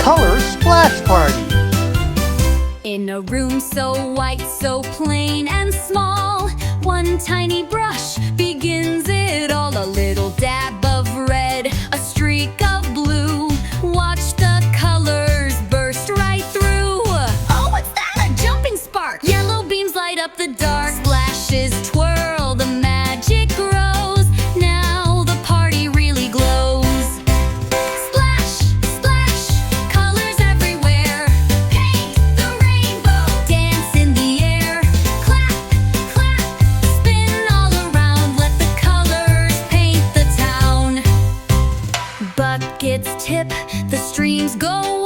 color splash party. In a room so white, so plain and small, one tiny brush begins it all. A little dab of red, a streak of blue. Watch the colors burst right through. Oh, what's that? A jumping spark! Yellow beams light up the dark. Splashes twirl, the magic grows. Now the party really glows. Splash, splash, colors everywhere. Paint the rainbow, dance in the air. Clap, clap, spin all around. Let the colors paint the town. Buckets tip, the streams go